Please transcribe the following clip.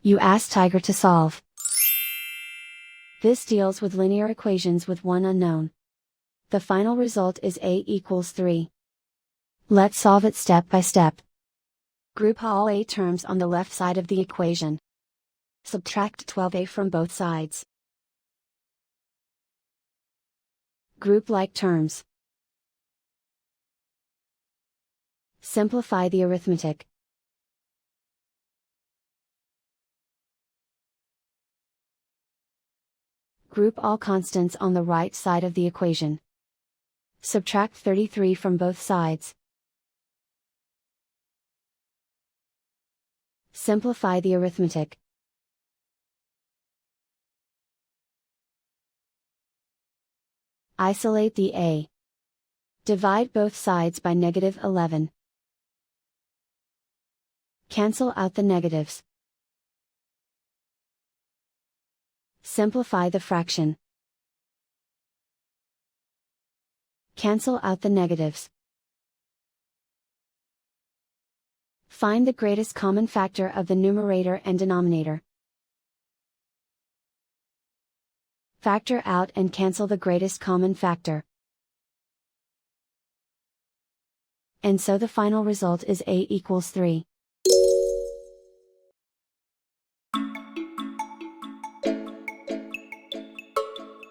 You ask Tiger to solve. This deals with linear equations with one unknown. The final result is a equals 3. Let's solve it step by step. Group all a terms on the left side of the equation. Subtract 12a from both sides. Group like terms. Simplify the arithmetic. Group all constants on the right side of the equation. Subtract 33 from both sides. Simplify the arithmetic. Isolate the a. Divide both sides by -11. Cancel out the negatives. Simplify the fraction. Cancel out the negatives. Find the greatest common factor of the numerator and denominator. Factor out and cancel the greatest common factor. And so the final result is a equals 3.